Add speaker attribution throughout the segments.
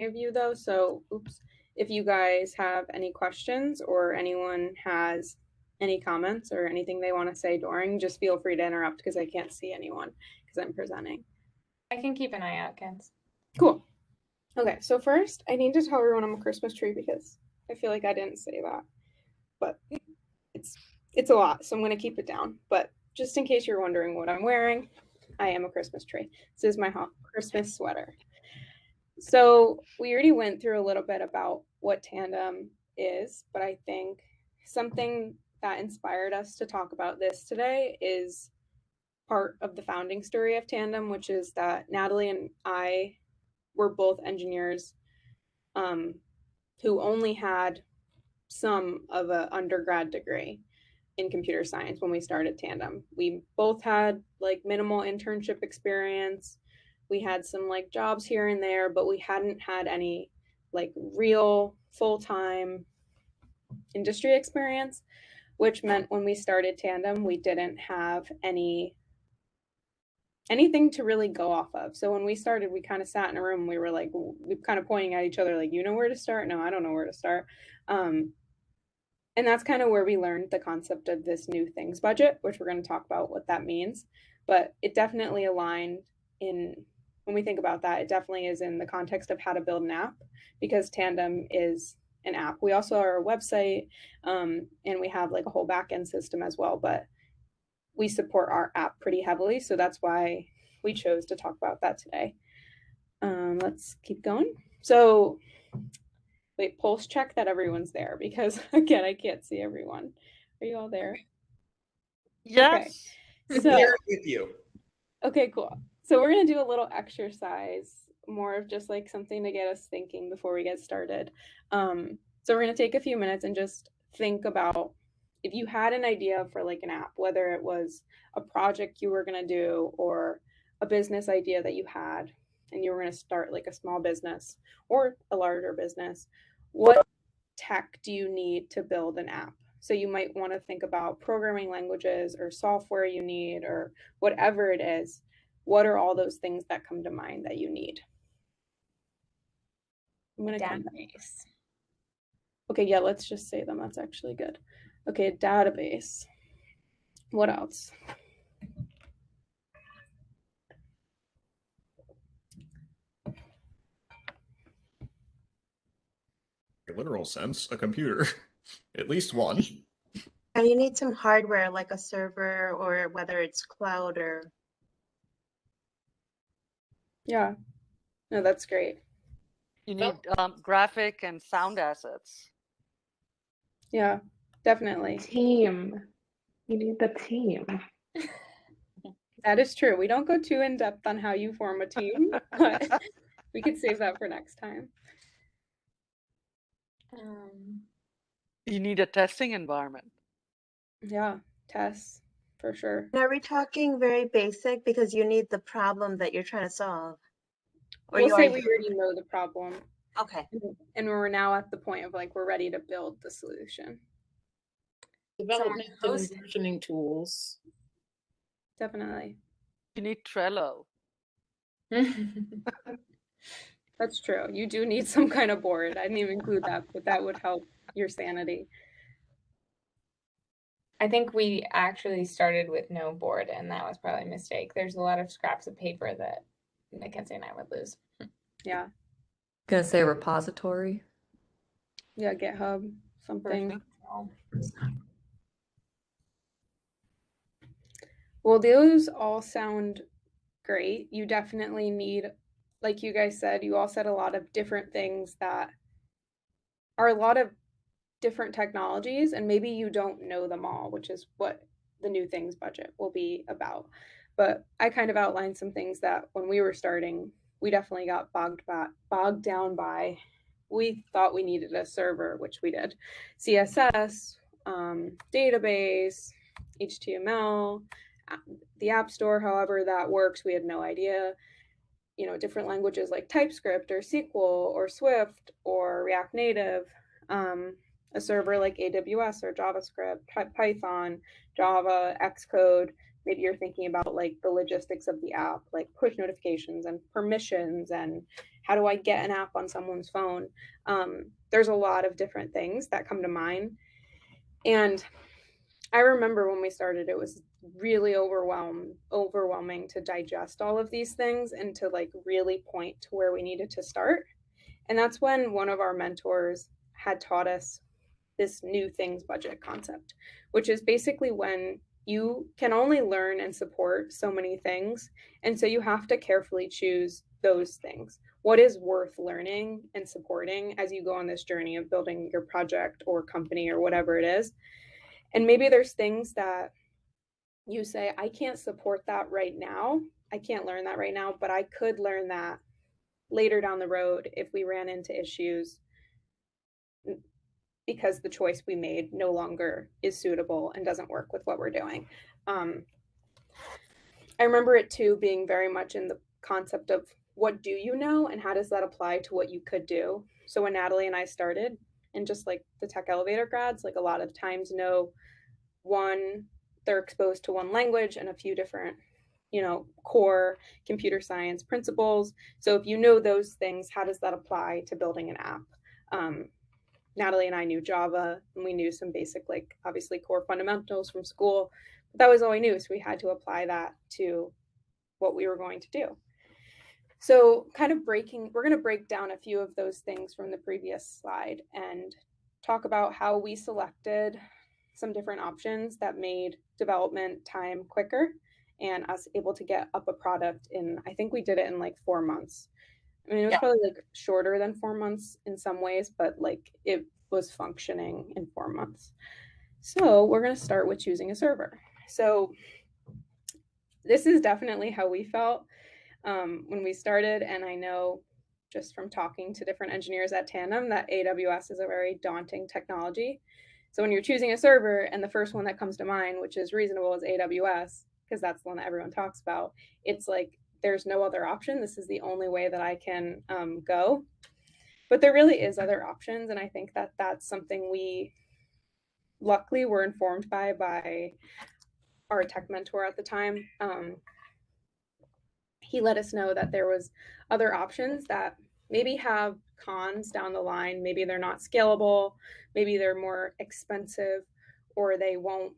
Speaker 1: of you though, so if you guys have any questions or anyone has any comments or anything they want to say during, just feel free to interrupt because I can't see anyone because I'm presenting.
Speaker 2: I can keep an eye out, Kens.
Speaker 1: Cool. Okay, so first I need to tell everyone I'm a Christmas tree because I feel like I didn't say that, but it's a lot, so I'm going to keep it down. But just in case you're wondering what I'm wearing, I am a Christmas tree. This is my Christmas sweater. So we already went through a little bit about what Tandem is, but I think something that inspired us to talk about this today is part of the founding story of Tandem, which is that Natalie and I were both engineers who only had some of an undergrad degree in computer science when we started Tandem. We both had like minimal internship experience. We had some like jobs here and there, but we hadn't had any like real full-time industry experience, which meant when we started Tandem, we didn't have anything to really go off of. So when we started, we kind of sat in a room. We were like, we kind of pointing at each other, like, you know where to start? No, I don't know where to start. And that's kind of where we learned the concept of this new things budget, which we're going to talk about what that means. But it definitely aligned in, when we think about that, it definitely is in the context of how to build an app, because Tandem is an app. We also are a website, and we have like a whole backend system as well, but we support our app pretty heavily. So that's why we chose to talk about that today. Let's keep going. So wait, pulse check that everyone's there, because again, I can't see everyone. Are you all there?
Speaker 3: Yes.
Speaker 1: Okay.
Speaker 4: So here with you.
Speaker 1: Okay, cool. So we're gonna do a little exercise, more of just like something to get us thinking before we get started. So we're gonna take a few minutes and just think about if you had an idea for like an app, whether it was a project you were gonna do or a business idea that you had and you were gonna start like a small business or a larger business, what tech do you need to build an app? So you might want to think about programming languages or software you need or whatever it is. What are all those things that come to mind that you need? I'm going to
Speaker 2: database.
Speaker 1: Okay, yeah, let's just say them. That's actually good. Okay, database. What else?
Speaker 4: In a literal sense, a computer. At least one.
Speaker 5: And you need some hardware like a server or whether it's cloud or.
Speaker 1: Yeah, no, that's great.
Speaker 3: You need graphic and sound assets.
Speaker 1: Yeah, definitely.
Speaker 6: Team. You need the team.
Speaker 1: That is true. We don't go too in depth on how you form a team, but we could save that for next time.
Speaker 3: You need a testing environment.
Speaker 1: Yeah, tests for sure.
Speaker 5: Are we talking very basic because you need the problem that you're trying to solve?
Speaker 1: Or we'll say we already know the problem.
Speaker 5: Okay.
Speaker 1: And we're now at the point of like, we're ready to build the solution.
Speaker 6: Development and versioning tools.
Speaker 1: Definitely.
Speaker 3: You need Trello.
Speaker 1: That's true. You do need some kind of board. I didn't even include that, but that would help your sanity.
Speaker 2: I think we actually started with no board, and that was probably a mistake. There's a lot of scraps of paper that Mackenzie and I would lose.
Speaker 1: Yeah.
Speaker 7: Gonna say repository.
Speaker 1: Yeah, GitHub, something. Well, those all sound great. You definitely need, like you guys said, you all said a lot of different things that are a lot of different technologies, and maybe you don't know them all, which is what the new things budget will be about. But I kind of outlined some things that when we were starting, we definitely got bogged down by. We thought we needed a server, which we did. CSS, database, HTML, the App Store, however that works, we had no idea. You know, different languages like TypeScript or SQL or Swift or React Native, a server like AWS or JavaScript, Python, Java, Xcode, maybe you're thinking about like the logistics of the app, like push notifications and permissions and how do I get an app on someone's phone. There's a lot of different things that come to mind. And I remember when we started, it was really overwhelming to digest all of these things and to like really point to where we needed to start. And that's when one of our mentors had taught us this new things budget concept, which is basically when you can only learn and support so many things. And so you have to carefully choose those things. What is worth learning and supporting as you go on this journey of building your project or company or whatever it is. And maybe there's things that you say, I can't support that right now. I can't learn that right now, but I could learn that later down the road if we ran into issues because the choice we made no longer is suitable and doesn't work with what we're doing. I remember it too being very much in the concept of what do you know and how does that apply to what you could do. So when Natalie and I started, and just like the tech elevator grads, like a lot of times know they're exposed to one language and a few different, core computer science principles. So if you know those things, how does that apply to building an app? Natalie and I knew Java, and we knew some basic, like obviously core fundamentals from school, but that was all we knew. So we had to apply that to what we were going to do. So we're going to break down a few of those things from the previous slide and talk about how we selected some different options that made development time quicker and us able to get up a product in, I think we did it in like 4 months. I mean, it was probably like shorter than 4 months in some ways, but like it was functioning in 4 months. So we're going to start with choosing a server. So this is definitely how we felt when we started. And I know just from talking to different engineers at Tandem that AWS is a very daunting technology. So when you're choosing a server and the first one that comes to mind, which is reasonable, is AWS, because that's the one that everyone talks about, it's like, there's no other option. This is the only way that I can go. But there really is other options. And I think that that's something we luckily were informed by our tech mentor at the time. He let us know that there was other options that maybe have cons down the line. Maybe they're not scalable, maybe they're more expensive, or they won't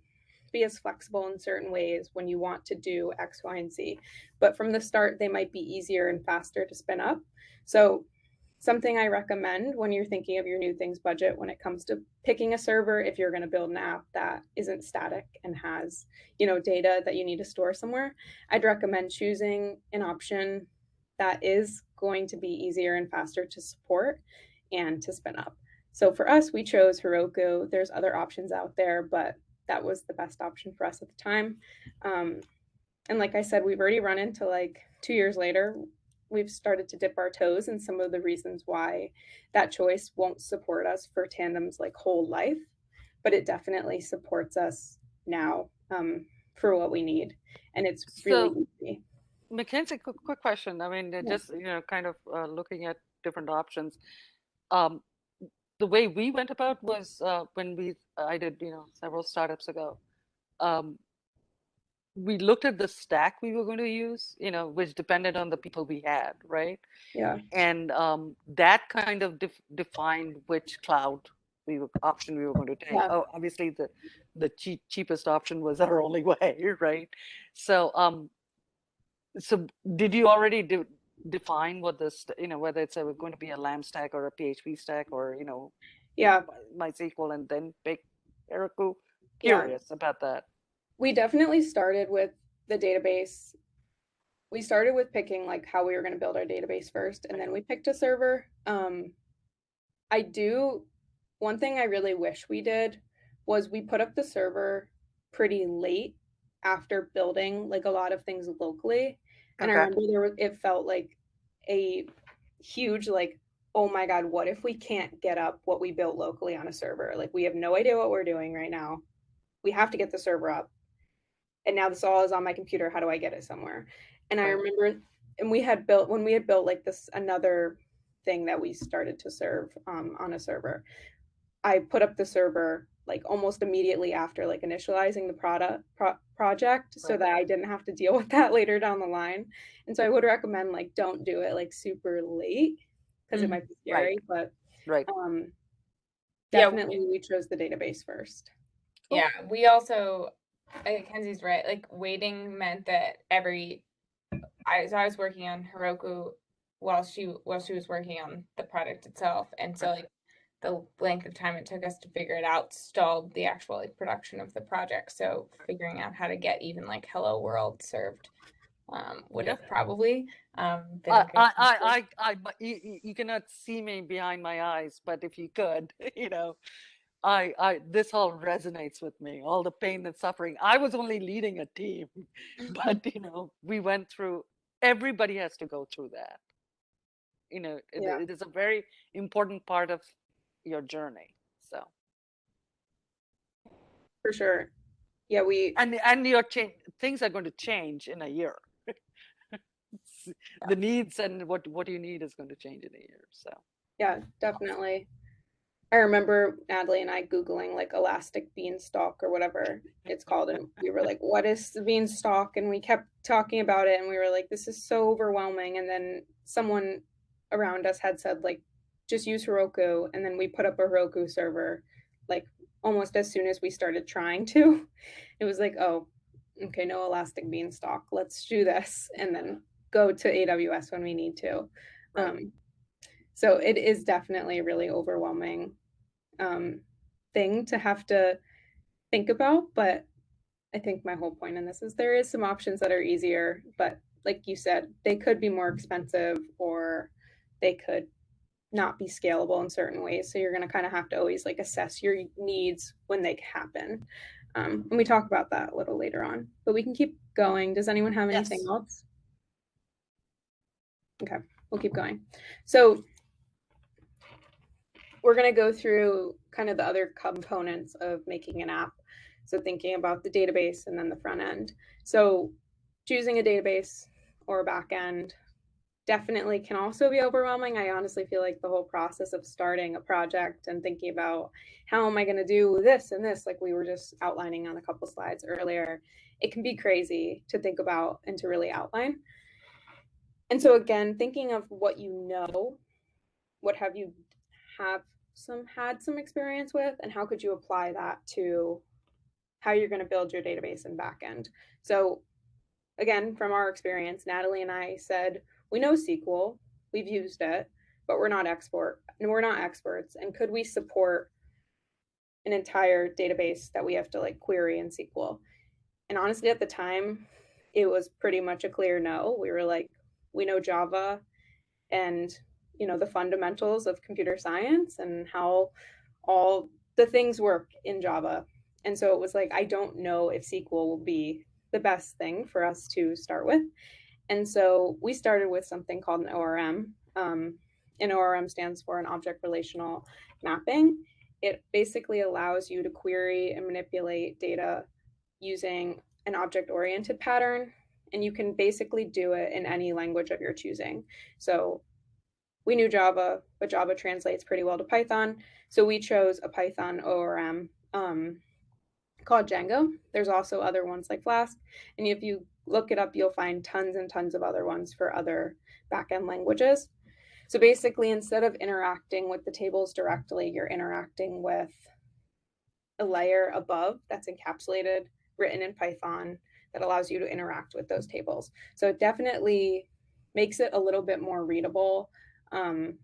Speaker 1: be as flexible in certain ways when you want to do X, Y, and Z. But from the start, they might be easier and faster to spin up. So something I recommend when you're thinking of your new things budget when it comes to picking a server, if you're going to build an app that isn't static and has, data that you need to store somewhere, I'd recommend choosing an option that is going to be easier and faster to support and to spin up. So for us, we chose Heroku. There's other options out there, but that was the best option for us at the time. And like I said, we've already run into, like 2 years later, we've started to dip our toes in some of the reasons why that choice won't support us for Tandem's like whole life, but it definitely supports us now for what we need. And it's really easy.
Speaker 3: Mackenzie, quick question. I mean, just, kind of looking at different options. The way we went about was when I did, several startups ago. We looked at the stack we were going to use, which depended on the people we had, right?
Speaker 1: Yeah.
Speaker 3: And that kind of defined which cloud option we were going to take.
Speaker 1: Yeah.
Speaker 3: Oh, obviously the cheapest option was our only way, right? So so did you already define what this, whether it's going to be a LAMP stack or a PHP stack or,
Speaker 1: yeah,
Speaker 3: MySQL, and then pick Heroku?
Speaker 1: Yeah.
Speaker 3: Curious about that.
Speaker 1: We definitely started with the database. We started with picking like how we were going to build our database first, and then we picked a server. One thing I really wish we did was we put up the server pretty late after building like a lot of things locally. And I remember it felt like a huge, like, oh my God, what if we can't get up what we built locally on a server? Like, we have no idea what we're doing right now. We have to get the server up. And now this all is on my computer. How do I get it somewhere? And I remember, and when we had built like this, another thing that we started to serve on a server, I put up the server like almost immediately after like initializing the project so
Speaker 3: Right.
Speaker 1: that I didn't have to deal with that later down the line. And so I would recommend like don't do it like super late because it might be scary, but
Speaker 3: Right.
Speaker 2: Yeah,
Speaker 1: definitely we chose the database first.
Speaker 2: yeah, we also, I think Kenzie's right. Like waiting meant that I was working on Heroku while she was working on the product itself, and so like the length of time it took us to figure it out stalled the actual like production of the project. So figuring out how to get even like Hello World served would have probably been a good
Speaker 3: you cannot see me behind my eyes, but if you could, this all resonates with me, all the pain and suffering. I was only leading a team, but we went through, everybody has to go through that. It is a very important part of your journey. So
Speaker 1: For sure. Yeah,
Speaker 3: and your things are going to change in a year. The needs and what you need is going to change in a year. So
Speaker 1: yeah, definitely. I remember Natalie and I Googling like elastic beanstalk or whatever it's called. And we were like, what is the beanstalk? And we kept talking about it and we were like, this is so overwhelming. And then someone around us had said, like, just use Heroku. And then we put up a Heroku server like almost as soon as we started trying to. It was like, oh, okay, no elastic beanstalk. Let's do this. And then go to AWS when we need to.
Speaker 3: right.
Speaker 1: So it is definitely a really overwhelming thing to have to think about. But I think my whole point in this is there is some options that are easier, but like you said, they could be more expensive or they could not be scalable in certain ways. So you're going to kind of have to always like assess your needs when they happen. And we talk about that a little later on, but we can keep going. Does anyone have anything else? Okay, we'll keep going. So we're going to go through kind of the other components of making an app. So thinking about the database and then the front end. So choosing a database or a back end definitely can also be overwhelming. I honestly feel like the whole process of starting a project and thinking about how am I going to do this and this, like we were just outlining on a couple slides earlier, it can be crazy to think about and to really outline. And so again, thinking of what you know, what have you had some experience with, and how could you apply that to how you're going to build your database and backend. So again, from our experience, Natalie and I said, we know SQL, we've used it, but we're not experts. And could we support an entire database that we have to like query in SQL? And honestly, at the time, it was pretty much a clear no. We were like, we know Java and the fundamentals of computer science and how all the things work in Java. And so it was like, I don't know if SQL will be the best thing for us to start with. And so we started with something called an ORM. An ORM stands for an object relational mapping. It basically allows you to query and manipulate data using an object-oriented pattern. And you can basically do it in any language of your choosing. So we knew Java, but Java translates pretty well to Python. So we chose a Python ORM called Django. There's also other ones like Flask. And if you look it up, you'll find tons and tons of other ones for other backend languages. So basically, instead of interacting with the tables directly, you're interacting with a layer above that's encapsulated, written in Python, that allows you to interact with those tables. So it definitely makes it a little bit more readable and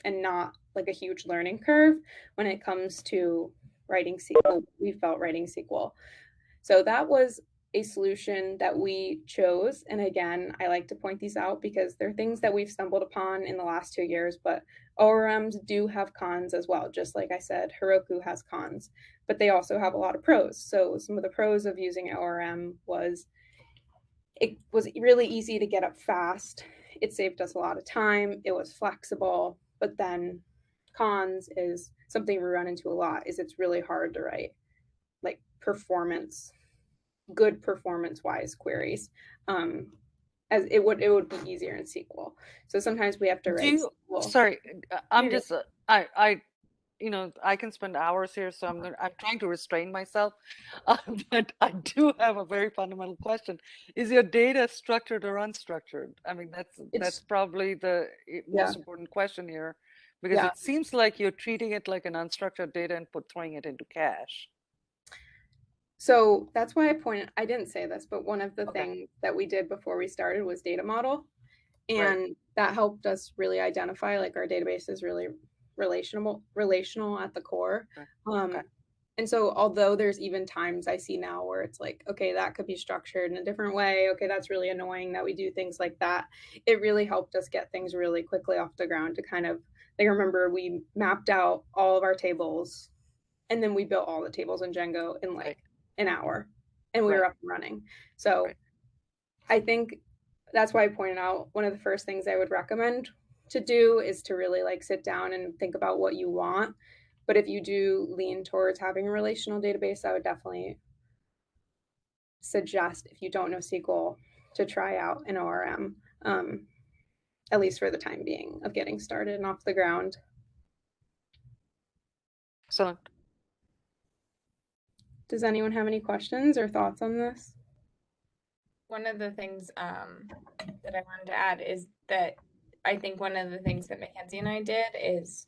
Speaker 1: not like a huge learning curve when it comes to writing SQL. We felt writing SQL. So that was a solution that we chose. And again, I like to point these out because they're things that we've stumbled upon in the last 2 years, but ORMs do have cons as well. Just like I said, Heroku has cons, but they also have a lot of pros. So some of the pros of using ORM was it was really easy to get up fast. It saved us a lot of time. It was flexible, but then cons is something we run into a lot is it's really hard to write like good performance wise queries. As it would be easier in SQL. So sometimes we have to write SQL.
Speaker 3: Sorry, I'm just I I can spend hours here, so I'm trying to restrain myself. But I do have a very fundamental question. Is your data structured or unstructured? I mean, that's
Speaker 1: It's
Speaker 3: probably the
Speaker 1: yeah,
Speaker 3: most important question here, because
Speaker 1: yeah.
Speaker 3: it seems like you're treating it like an unstructured data and throwing it into cache.
Speaker 1: So that's why I didn't say this, but one of the
Speaker 3: Okay,
Speaker 1: things that we did before we started was data model.
Speaker 3: right.
Speaker 1: And that helped us really identify like our database is really relational at the core.
Speaker 3: Okay. Okay.
Speaker 1: Um, and so although there's even times I see now where it's like, okay, that could be structured in a different way. Okay, that's really annoying that we do things like that. It really helped us get things really quickly off the ground to kind of like remember we mapped out all of our tables and then we built all the tables in Django in like
Speaker 3: Right.
Speaker 1: an hour and we
Speaker 3: Right.
Speaker 1: were up and running. So
Speaker 3: Right.
Speaker 1: I think that's why I pointed out one of the first things I would recommend to do is to really like sit down and think about what you want. But if you do lean towards having a relational database, I would definitely suggest if you don't know SQL to try out an ORM, at least for the time being of getting started and off the ground.
Speaker 3: Excellent.
Speaker 1: Does anyone have any questions or thoughts on this?
Speaker 2: One of the things that I wanted to add is that I think one of the things that Mackenzie and I did is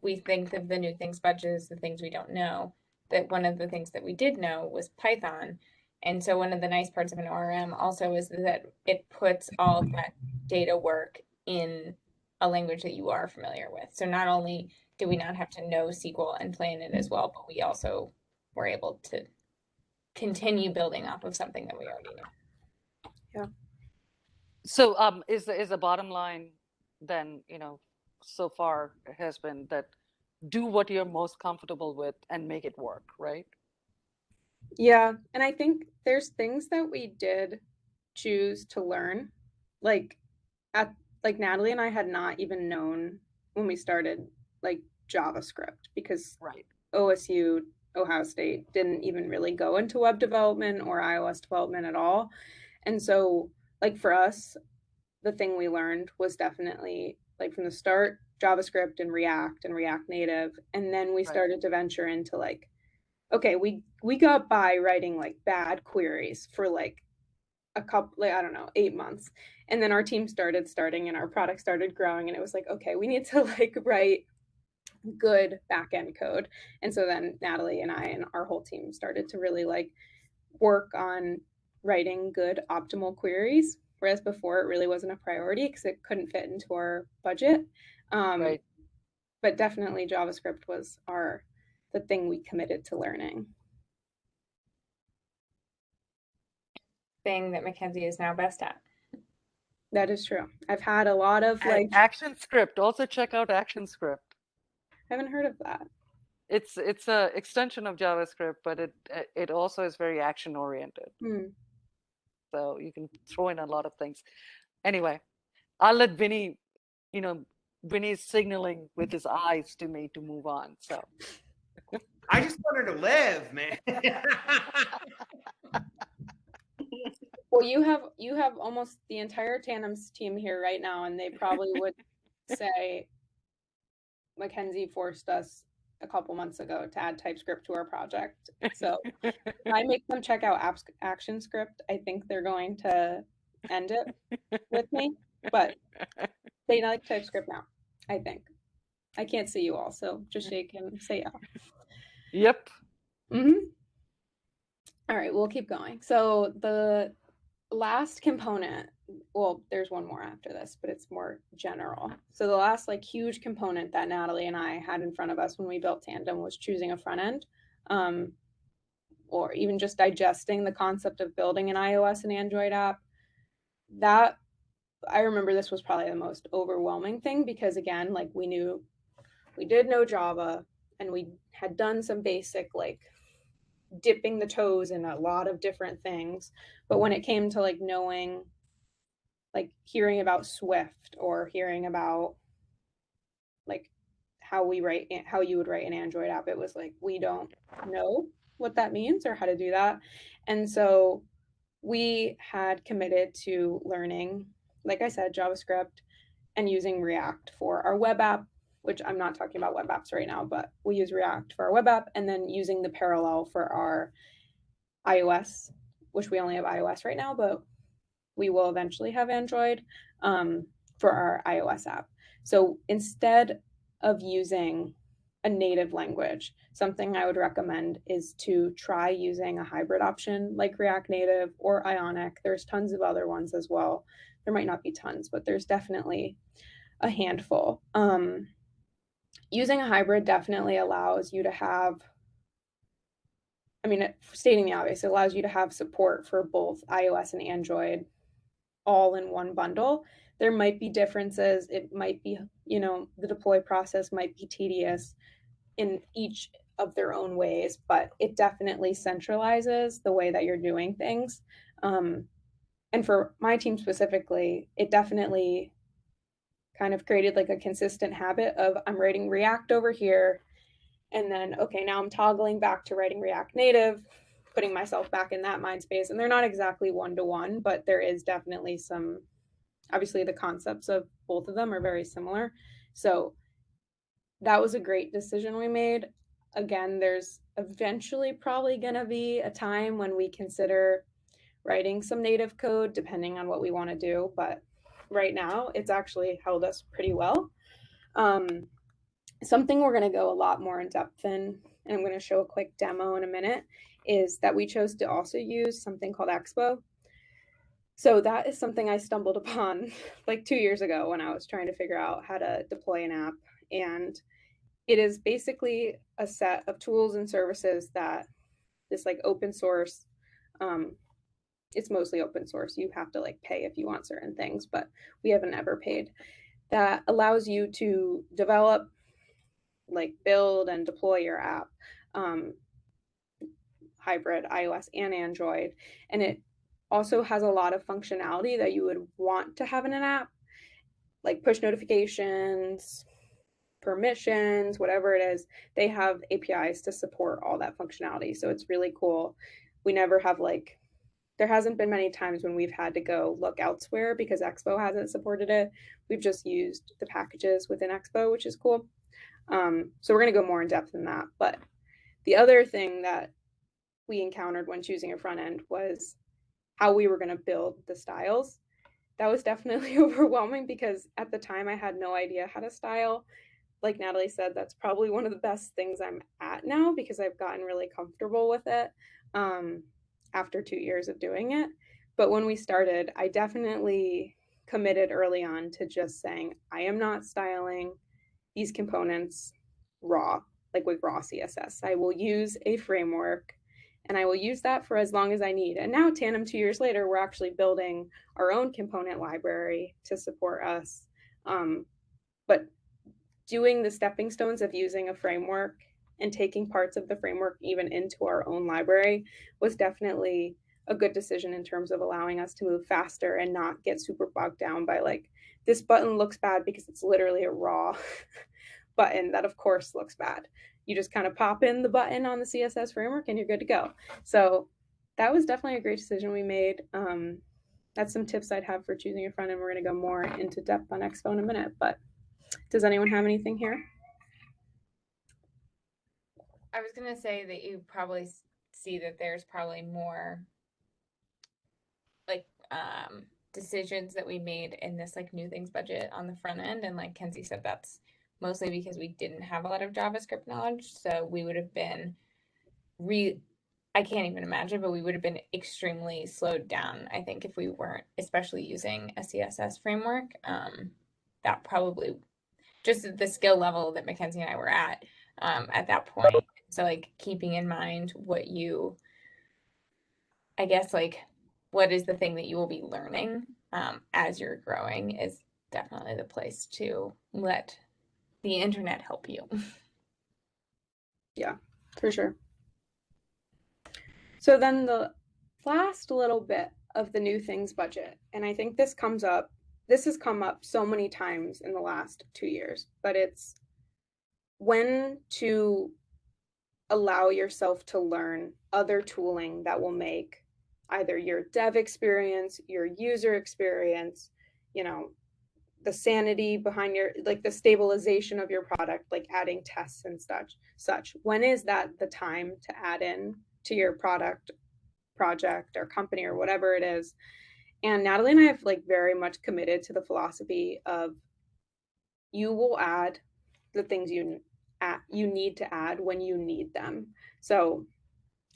Speaker 2: we think of the new things budget as the things we don't know. That one of the things that we did know was Python. And so one of the nice parts of an ORM also is that it puts all of that data work in a language that you are familiar with. So not only do we not have to know SQL and play in it as well, but we also were able to continue building off of something that we already knew.
Speaker 1: Yeah.
Speaker 3: So is the bottom line then, so far has been that do what you're most comfortable with and make it work, right?
Speaker 1: Yeah. And I think there's things that we did choose to learn. Like at like Natalie and I had not even known when we started like JavaScript because
Speaker 3: Right.
Speaker 1: OSU, Ohio State didn't even really go into web development or iOS development at all. And so like for us, the thing we learned was definitely like from the start JavaScript and React Native. And then we
Speaker 3: Right.
Speaker 1: started to venture into like, okay, we got by writing like bad queries for like a couple like, I don't know, 8 months. And then our team starting and our product started growing and it was like, okay, we need to like write good back end code. And so then Natalie and I and our whole team started to really like work on writing good optimal queries. Whereas before it really wasn't a priority because it couldn't fit into our budget. Um,
Speaker 3: Right.
Speaker 1: but definitely JavaScript was the thing we committed to learning.
Speaker 2: Thing that Mackenzie is now best at.
Speaker 1: That is true. I've had a lot of like
Speaker 3: ActionScript. Also check out ActionScript.
Speaker 1: I haven't heard of that.
Speaker 3: It's a extension of JavaScript, but it also is very action oriented. So you can throw in a lot of things. Anyway, I'll let Vinny, Vinny's signaling with his eyes to me to move on. So
Speaker 8: I just want her to live, man.
Speaker 1: Well, you have almost the entire Tandem's team here right now, and they probably would say Mackenzie forced us a couple months ago to add TypeScript to our project. So if I make them check out ActionScript, I think they're going to end it with me. But they like TypeScript now, I think. I can't see you all, so just shake and say yeah.
Speaker 3: Yep.
Speaker 1: All right, we'll keep going. So the last component, well, there's one more after this, but it's more general. So the last like huge component that Natalie and I had in front of us when we built Tandem was choosing a front end, or even just digesting the concept of building an iOS and Android app. That I remember this was probably the most overwhelming thing because again, like we did know Java and we had done some basic like dipping the toes in a lot of different things, but when it came to like knowing like hearing about Swift or hearing about like how you would write an Android app, it was like we don't know what that means or how to do that. And so we had committed to learning, like I said, JavaScript and using React for our web app which I'm not talking about web apps right now, but we use React for our web app, and then using the parallel for our iOS, which we only have iOS right now, but we will eventually have Android for our iOS app. So instead of using a native language, something I would recommend is to try using a hybrid option like React Native or Ionic. There's tons of other ones as well. There might not be tons, but there's definitely a handful. Using a hybrid definitely allows you to have, I mean, stating the obvious, it allows you to have support for both iOS and Android all in one bundle. There might be differences. It might be, the deploy process might be tedious in each of their own ways, but it definitely centralizes the way that you're doing things. And for my team specifically, it definitely kind of created like a consistent habit of I'm writing React over here, and then, okay, now I'm toggling back to writing React Native, putting myself back in that mind space. And they're not exactly one-to-one, but there is definitely some, obviously the concepts of both of them are very similar. So that was a great decision we made. Again, there's eventually probably going to be a time when we consider writing some native code, depending on what we want to do. But right now, it's actually held us pretty well. Something we're going to go a lot more in depth in, and I'm going to show a quick demo in a minute, is that we chose to also use something called Expo. So that is something I stumbled upon like 2 years ago when I was trying to figure out how to deploy an app. And it is basically a set of tools and services that this like open source, it's mostly open source. You have to like pay if you want certain things, but we haven't ever paid. That allows you to develop, like build and deploy your app, hybrid iOS and Android. And it also has a lot of functionality that you would want to have in an app, like push notifications, permissions, whatever it is. They have APIs to support all that functionality. So it's really cool. We never have like, there hasn't been many times when we've had to go look elsewhere because Expo hasn't supported it. We've just used the packages within Expo, which is cool. So we're going to go more in depth in that. But the other thing that we encountered when choosing a front end was how we were going to build the styles. That was definitely overwhelming because at the time I had no idea how to style. Like Natalie said, that's probably one of the best things I'm at now because I've gotten really comfortable with it after 2 years of doing it. But when we started, I definitely committed early on to just saying, I am not styling these components raw, like with raw CSS. I will use a framework and I will use that for as long as I need. And now Tandem 2 years later, we're actually building our own component library to support us. But doing the stepping stones of using a framework and taking parts of the framework even into our own library was definitely a good decision in terms of allowing us to move faster and not get super bogged down by like, this button looks bad because it's literally a raw button that of course looks bad. You just kind of pop in the button on the CSS framework and you're good to go. So that was definitely a great decision we made. That's some tips I'd have for choosing a front end. We're going to go more into depth on Expo in a minute, but does anyone have anything here?
Speaker 2: I was going to say that you probably see that there's probably more like decisions that we made in this like new things budget on the front end. And like Kenzie said, that's mostly because we didn't have a lot of JavaScript knowledge. So we would have been I can't even imagine, but we would have been extremely slowed down, I think, if we weren't especially using a CSS framework. That probably just the skill level that Mackenzie and I were at that point. So like keeping in mind what you, I guess, like what is the thing that you will be learning as you're growing is definitely the place to let the internet help you.
Speaker 1: Yeah, for sure. So then the last little bit of the new things budget, and I think this has come up so many times in the last 2 years, but it's when to allow yourself to learn other tooling that will make either your dev experience, your user experience, the sanity behind your, like the stabilization of your product, like adding tests and such. When is that the time to add in to your product, project, or company, or whatever it is? And Natalie and I have like very much committed to the philosophy of you will add the things you need to add when you need them. So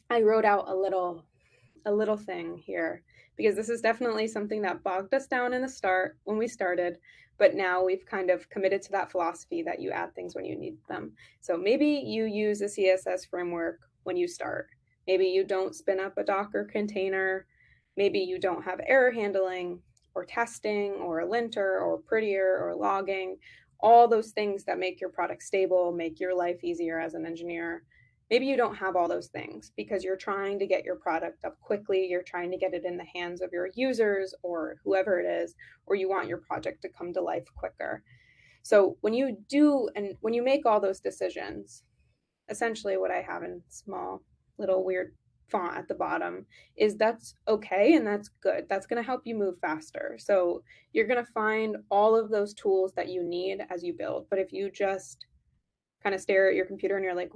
Speaker 1: I wrote out a little thing here, because this is definitely something that bogged us down in the start when we started, but now we've kind of committed to that philosophy that you add things when you need them. So maybe you use a CSS framework when you start. Maybe you don't spin up a Docker container. Maybe you don't have error handling or testing or a linter or prettier or logging, all those things that make your product stable, make your life easier as an engineer. Maybe you don't have all those things because you're trying to get your product up quickly, you're trying to get it in the hands of your users or whoever it is, or you want your project to come to life quicker. So when you do, and when you make all those decisions, essentially what I have in small little weird font at the bottom is that's okay and that's good. That's going to help you move faster. So you're going to find all of those tools that you need as you build. But if you just kind of stare at your computer and you're like,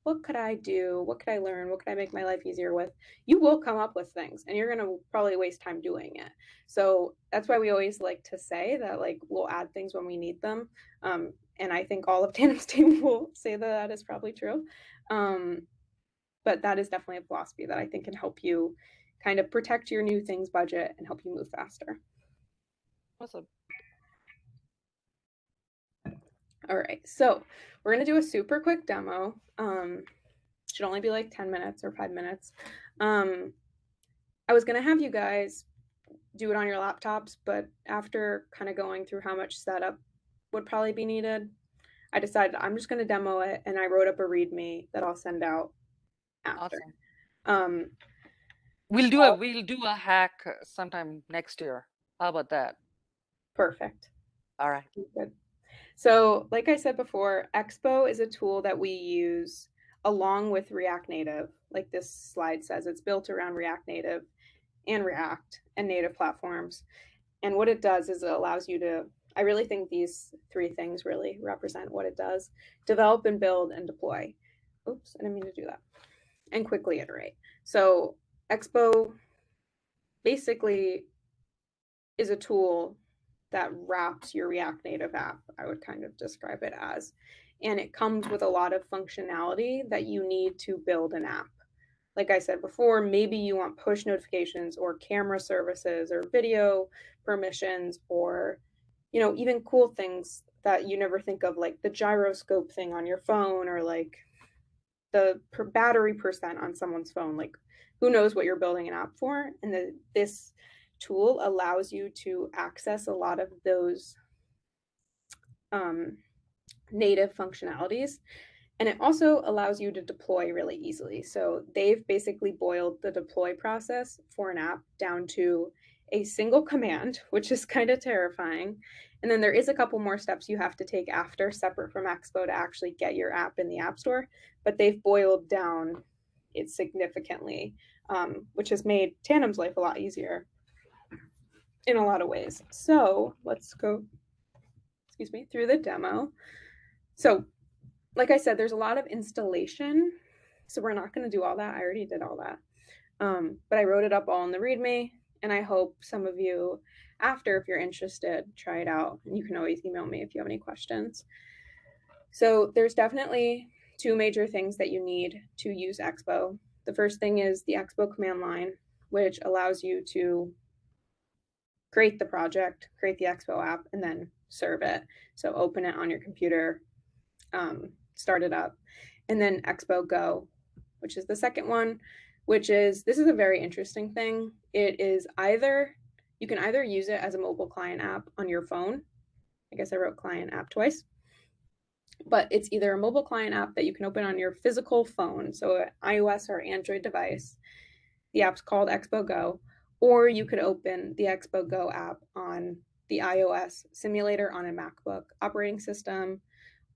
Speaker 1: what could I do? What could I learn? What could I make my life easier with? You will come up with things and you're going to probably waste time doing it. So that's why we always like to say that, like, we'll add things when we need them. And I think all of Tandem's team will say that that is probably true. But that is definitely a philosophy that I think can help you kind of protect your new things budget and help you move faster.
Speaker 3: Awesome.
Speaker 1: All right, so we're going to do a super quick demo. Should only be like 10 minutes or 5 minutes. I was going to have you guys do it on your laptops, but after kind of going through how much setup would probably be needed, I decided I'm just going to demo it, and I wrote up a README that I'll send out after.
Speaker 3: Awesome. We'll do a hack sometime next year. How about that?
Speaker 1: Perfect.
Speaker 3: All right.
Speaker 1: Good. So, like I said before, Expo is a tool that we use along with React Native. Like this slide says, it's built around React Native and React and native platforms. And what it does is it allows you to, I really think these three things really represent what it does: develop and build and deploy. Oops, I didn't mean to do that. And quickly iterate. So Expo basically is a tool that wraps your React Native app, I would kind of describe it as. And it comes with a lot of functionality that you need to build an app. Like I said before, maybe you want push notifications or camera services or video permissions, or, you know, even cool things that you never think of, like the gyroscope thing on your phone, or like the battery percent on someone's phone. Like, who knows what you're building an app for? And this tool allows you to access a lot of those native functionalities. And it also allows you to deploy really easily. So they've basically boiled the deploy process for an app down to a single command, which is kind of terrifying. And then there is a couple more steps you have to take after, separate from Expo, to actually get your app in the App Store. But they've boiled down it significantly, which has made Tandem's life a lot easier in a lot of ways. So let's go, through the demo. So like I said, there's a lot of installation, so we're not going to do all that. I already did all that. But I wrote it up all in the README, and I hope some of you, after, if you're interested, try it out. And you can always email me if you have any questions. So there's definitely two major things that you need to use Expo. The first thing is the Expo command line, which allows you to create the project, create the Expo app, and then serve it. So open it on your computer, start it up, and then Expo Go, which is the second one, which is, this is a very interesting thing. It is either, you can either use it as a mobile client app on your phone. I guess I wrote client app twice, but it's either a mobile client app that you can open on your physical phone, so an iOS or Android device. The app's called Expo Go, or you could open the Expo Go app on the iOS simulator on a MacBook operating system,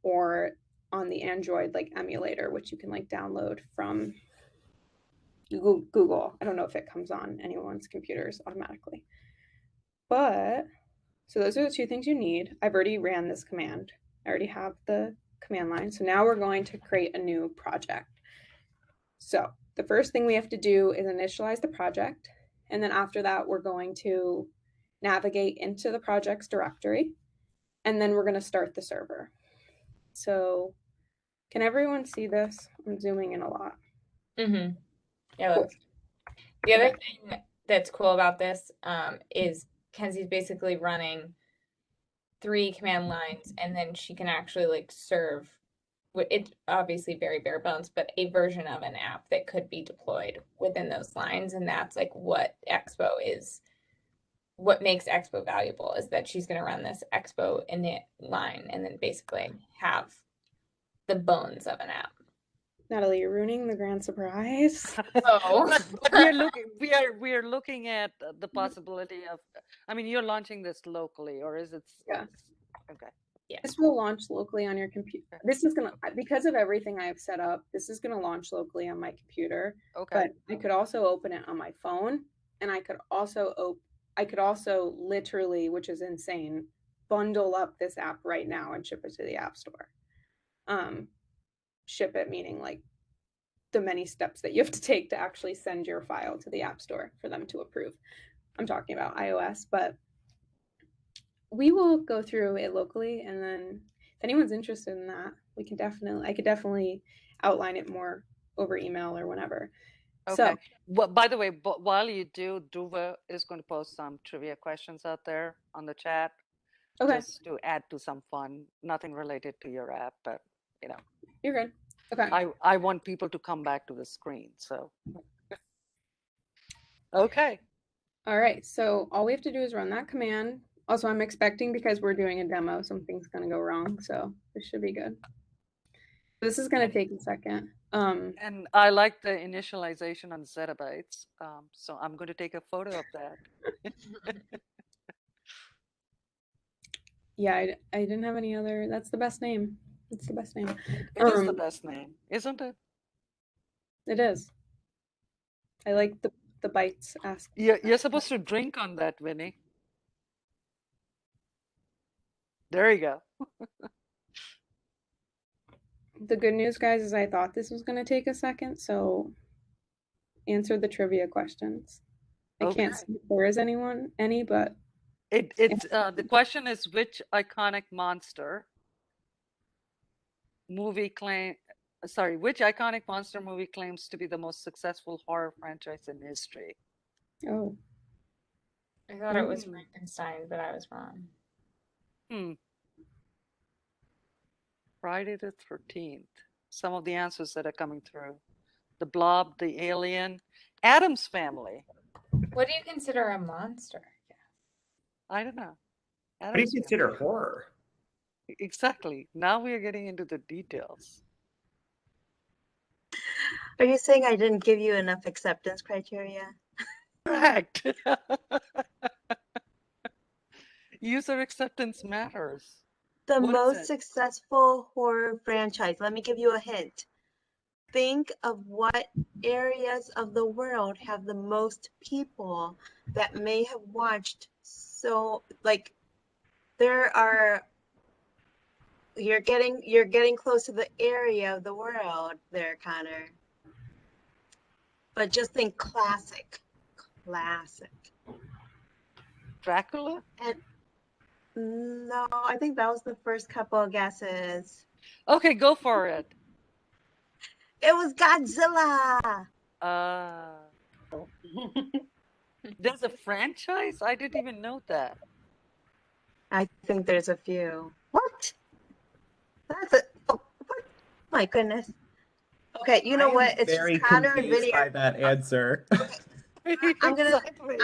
Speaker 1: or on the Android like emulator, which you can like download from Google. I don't know if it comes on anyone's computers automatically, but So those are the two things you need. I've already ran this command. I already have the command line. So now we're going to create a new project. So the first thing we have to do is initialize the project. And then after that, we're going to navigate into the project's directory. And then we're going to start the server. So can everyone see this? I'm zooming in a lot.
Speaker 2: Mm-hmm. Yeah.
Speaker 1: Cool.
Speaker 2: The other
Speaker 1: Okay.
Speaker 2: thing that's cool about this is Kenzie's basically running 3 command lines, and then she can actually like serve. It's obviously very bare bones, but a version of an app that could be deployed within those lines, and that's like what Expo is. What makes Expo valuable is that she's going to run this Expo init line, and then basically have the bones of an app.
Speaker 1: Natalie, you're ruining the grand surprise.
Speaker 2: Oh,
Speaker 3: But we are looking at the possibility of, I mean, you're launching this locally, or is it?
Speaker 1: Yeah.
Speaker 3: Okay.
Speaker 2: yeah.
Speaker 1: This will launch locally on your computer. This is gonna, because of everything I have set up, this is gonna launch locally on my computer.
Speaker 3: Okay.
Speaker 1: But I could also open it on my phone, and I could also literally, which is insane, bundle up this app right now and ship it to the App Store. Ship it meaning like the many steps that you have to take to actually send your file to the App Store for them to approve. I'm talking about iOS, but we will go through it locally, and then if anyone's interested in that, I could definitely outline it more over email or whenever.
Speaker 3: Okay.
Speaker 1: So,
Speaker 3: Well, by the way, while you do, Duva is going to post some trivia questions out there on the chat,
Speaker 1: okay,
Speaker 3: just to add to some fun. Nothing related to your app, but you know,
Speaker 1: you're good. Okay.
Speaker 3: I want people to come back to the screen. So, okay.
Speaker 1: All right. So all we have to do is run that command. Also, I'm expecting, because we're doing a demo, something's going to go wrong. So this should be good. This is going to take a second.
Speaker 3: And I like the initialization on Zettabytes. So I'm going to take a photo of that.
Speaker 1: Yeah, I didn't have any other. That's the best name. It's the best name.
Speaker 3: It is the best name, isn't it?
Speaker 1: It is. I like the bytes ask.
Speaker 3: You're supposed to drink on that, Vinny. There you go.
Speaker 1: The good news, guys, is I thought this was going to take a second, so answer the trivia questions. I
Speaker 3: Okay.
Speaker 1: can't see if there is any, but
Speaker 3: It's the question is, which iconic monster movie which iconic monster movie claims to be the most successful horror franchise in history?
Speaker 1: oh,
Speaker 2: I thought it was Frankenstein, but I was wrong.
Speaker 3: Friday the 13th. Some of the answers that are coming through. The Blob, the Alien, Addams Family.
Speaker 2: What do you consider a monster?
Speaker 3: I don't know.
Speaker 8: What do you consider horror?
Speaker 3: Exactly. Now we are getting into the details.
Speaker 5: Are you saying I didn't give you enough acceptance criteria?
Speaker 3: Correct. User acceptance matters.
Speaker 5: The
Speaker 3: What is
Speaker 5: most
Speaker 3: it?
Speaker 5: successful horror franchise. Let me give you a hint. Think of what areas of the world have the most people that may have watched. So, like, there are. You're getting close to the area of the world there, Connor. But just think classic.
Speaker 3: Dracula?
Speaker 5: And no, I think that was the first couple of guesses.
Speaker 3: Okay, go for it.
Speaker 5: It was Godzilla.
Speaker 3: There's a franchise? I didn't even know that.
Speaker 5: I think there's a few. What? That's a. Oh, what? My goodness. Okay, you know what? It's
Speaker 8: very
Speaker 5: just Connor and
Speaker 8: confused
Speaker 5: Vinny.
Speaker 8: by that answer.
Speaker 5: I'm gonna.
Speaker 3: Exactly.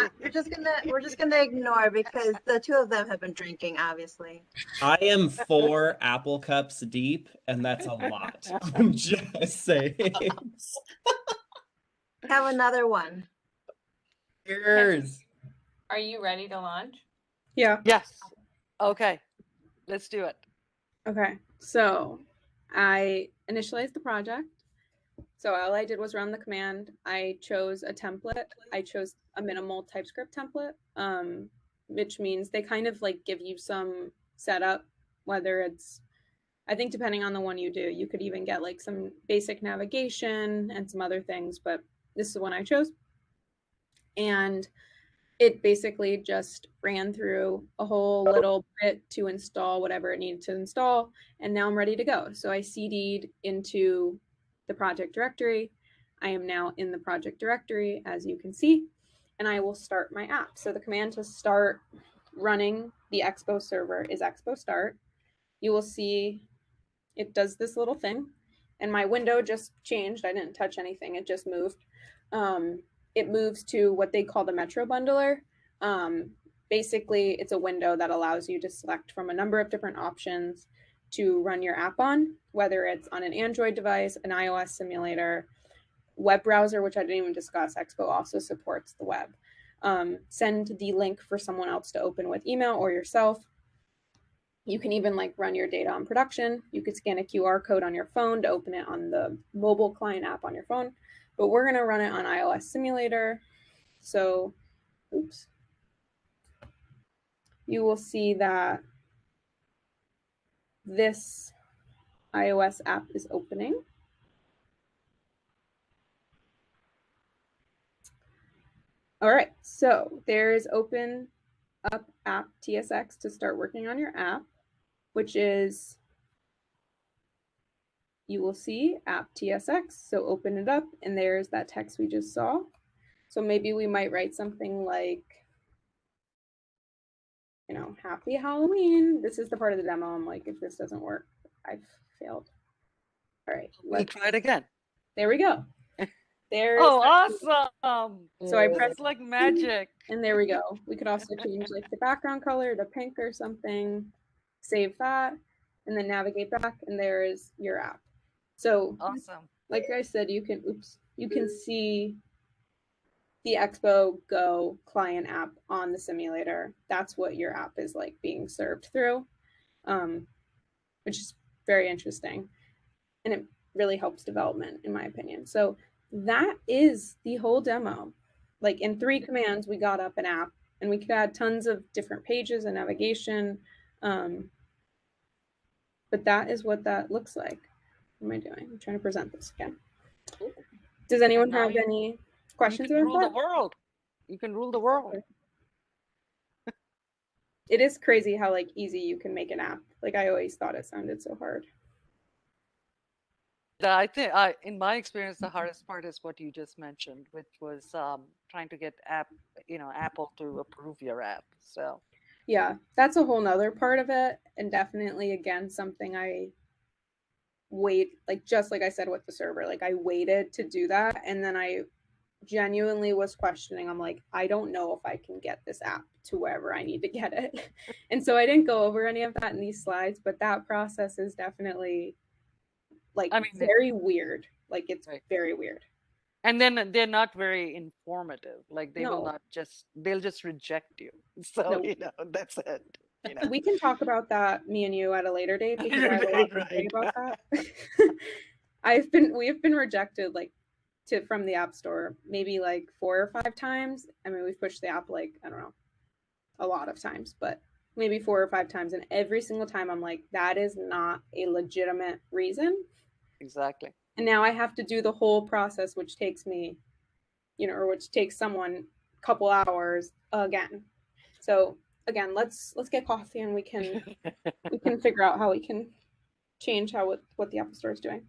Speaker 5: We're just gonna ignore, because the two of them have been drinking, obviously.
Speaker 8: I am 4 apple cups deep, and that's a lot. I'm just saying.
Speaker 5: Have another one.
Speaker 8: Cheers.
Speaker 2: Are you ready to launch?
Speaker 1: yeah.
Speaker 3: Yes. Okay. Let's do it.
Speaker 1: Okay. So I initialized the project. So all I did was run the command. I chose a template. I chose a minimal TypeScript template. which means they kind of like give you some setup, whether it's, I think depending on the one you do, you could even get like some basic navigation and some other things, but this is the one I chose. And it basically just ran through a whole little bit to install whatever it needed to install. And now I'm ready to go. So I CD'd into the project directory. I am now in the project directory, as you can see, and I will start my app. So the command to start running the Expo server is Expo start. You will see it does this little thing, and my window just changed. I didn't touch anything. It just moved. It moves to what they call the Metro Bundler. Basically, it's a window that allows you to select from a number of different options to run your app on, whether it's on an Android device, an iOS simulator, web browser, which I didn't even discuss. Expo also supports the web. Send the link for someone else to open with email or yourself. You can even like run your data on production. You could scan a QR code on your phone to open it on the mobile client app on your phone, but we're going to run it on iOS simulator. So, oops. You will see that this iOS app is opening. All right, so there's open up app TSX to start working on your app, which is, you will see app TSX. So open it up and there's that text we just saw. So maybe we might write something like, you know, happy Halloween. This is the part of the demo. I'm like, if this doesn't work, I've failed. All right,
Speaker 3: We'll try it again.
Speaker 1: There we go. There's
Speaker 3: oh, awesome.
Speaker 1: So I press
Speaker 3: It's like magic.
Speaker 1: and there we go. We could also change like the background color to pink or something, save that, and then navigate back, and there is your app. So
Speaker 3: awesome.
Speaker 1: Like I said, you can see the Expo Go client app on the simulator. That's what your app is like being served through, which is very interesting. And it really helps development, in my opinion. So that is the whole demo. Like in 3 commands, we got up an app, and we could add tons of different pages and navigation. But that is what that looks like. What am I doing? I'm trying to present this again. Does anyone have any questions
Speaker 3: about that?
Speaker 1: Rule
Speaker 3: the world. You can rule the world.
Speaker 1: It is crazy how like easy you can make an app. Like I always thought it sounded so hard.
Speaker 3: I think, in my experience, the hardest part is what you just mentioned, which was trying to get Apple to approve your app. So
Speaker 1: yeah, that's a whole nother part of it, and definitely again something I just like I said with the server, like I waited to do that, and then I genuinely was questioning. I'm like, I don't know if I can get this app to wherever I need to get it. And so I didn't go over any of that in these slides, but that process is definitely like very weird. Like it's very weird.
Speaker 3: And then they're not very informative. Like they will not they'll just reject you. So, that's it.
Speaker 1: We can talk about that, me and you, at a later date, because I have a lot to say about that. We've been rejected like from the App Store maybe like 4 or 5 times. I mean, we've pushed the app like, I don't know, a lot of times, but maybe 4 or 5 times, and every single time I'm like, that is not a legitimate reason.
Speaker 3: Exactly.
Speaker 1: And now I have to do the whole process, which takes me, or which takes someone a couple hours again. So again, let's get coffee and we can figure out how we can change what the Apple Store is doing.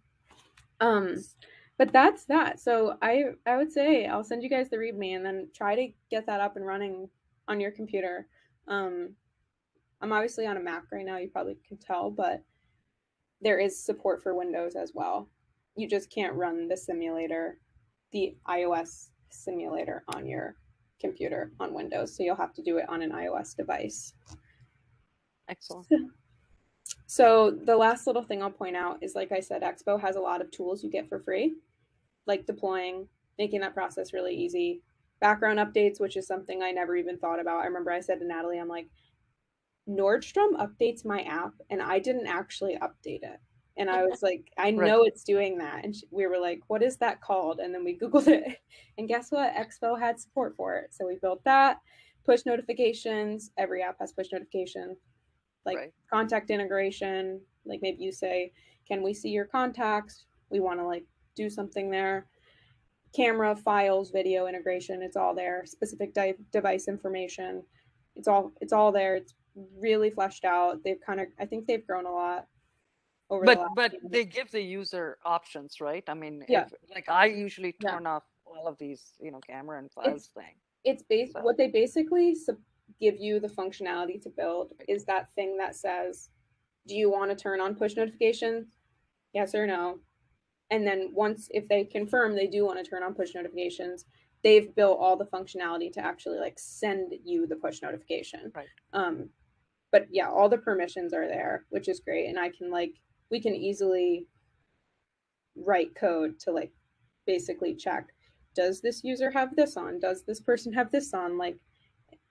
Speaker 1: But that's that. So I would say I'll send you guys the README and then try to get that up and running on your computer. I'm obviously on a Mac right now, you probably can tell, but there is support for Windows as well. You just can't run the simulator, the iOS simulator, on your computer on Windows. So you'll have to do it on an iOS device.
Speaker 3: Excellent.
Speaker 1: So the last little thing I'll point out is, like I said, Expo has a lot of tools you get for free, like deploying, making that process really easy. Background updates, which is something I never even thought about. I remember I said to Natalie, I'm like, Nordstrom updates my app and I didn't actually update it. And I was like, I know it's doing that. And we were like, what is that called? And then we Googled it. And guess what? Expo had support for it. So we built that. push notifications. Every app has push notifications. Like
Speaker 3: Right.
Speaker 1: contact integration. Like maybe you say, "Can we see your contacts? We want to like do something there." Camera, files, video integration. It's all there. Specific device information. It's all there. It's really fleshed out. They've kind of, I think they've grown a lot over the last
Speaker 3: But
Speaker 1: few years.
Speaker 3: they give the user options, right? I mean,
Speaker 1: Yeah.
Speaker 3: if like I usually
Speaker 1: Yeah.
Speaker 3: turn off all of these, camera and files thing.
Speaker 1: It's
Speaker 3: So.
Speaker 1: what they basically give you the functionality to build is that thing that says, do you want to turn on push notifications? Yes or no. And then once, if they confirm they do want to turn on push notifications, they've built all the functionality to actually like send you the push notification.
Speaker 3: Right.
Speaker 1: But yeah, all the permissions are there, which is great. And we can easily write code to like basically check, does this user have this on? Does this person have this on? Like,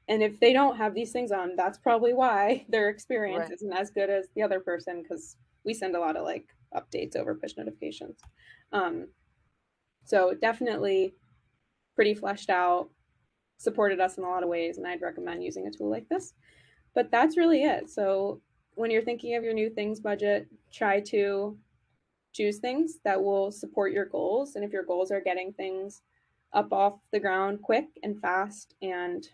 Speaker 1: and if they don't have these things on, that's probably why their experience
Speaker 3: Right.
Speaker 1: isn't as good as the other person, because we send a lot of like updates over push notifications. So definitely pretty fleshed out, supported us in a lot of ways, and I'd recommend using a tool like this. But that's really it. So when you're thinking of your new things budget, try to choose things that will support your goals. And if your goals are getting things up off the ground quick and fast, and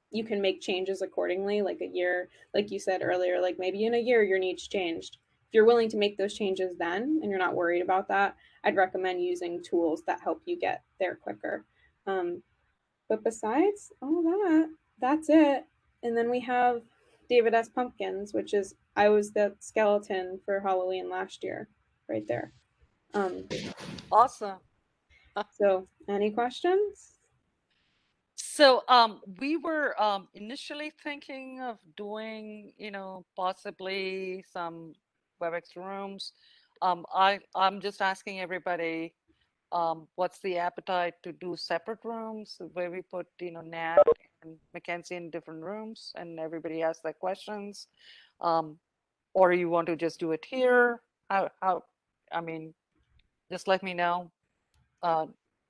Speaker 1: you can make changes accordingly, like a year, like you said earlier, like maybe in a year your needs changed. If you're willing to make those changes then and you're not worried about that, I'd recommend using tools that help you get there quicker. But besides all that, that's it. And then we have David S. Pumpkins, which is, I was the skeleton for Halloween last year, right there.
Speaker 3: Awesome.
Speaker 1: So any questions?
Speaker 3: So we were initially thinking of doing, possibly some WebEx rooms. I'm just asking everybody, what's the appetite to do separate rooms where we put, Nat and Mackenzie in different rooms and everybody asks their questions, or you want to just do it here? I mean, just let me know,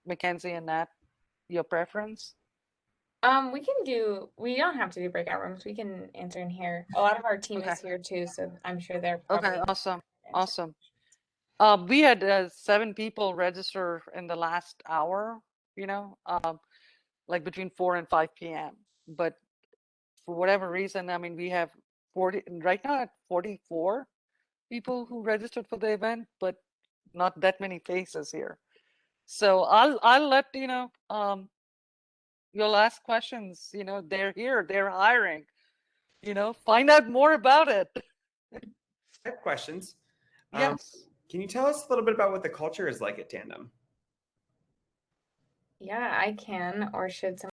Speaker 3: Mackenzie and Nat, your preference.
Speaker 2: We don't have to do breakout rooms. We can answer in here. A lot of our team
Speaker 3: Okay.
Speaker 2: is here too, so I'm sure they're probably
Speaker 3: Okay, awesome.
Speaker 2: answer.
Speaker 3: Awesome. We had 7 people register in the last hour, like between 4 and 5 p.m. But for whatever reason, I mean, we have 40 right now at 44 people who registered for the event, but not that many faces here. So I'll let you'll ask questions. They're here, they're hiring. Find out more about it.
Speaker 9: I have questions.
Speaker 3: Yes.
Speaker 9: Can you tell us a little bit about what the culture is like at Tandem?
Speaker 2: Yeah, I can, or should someone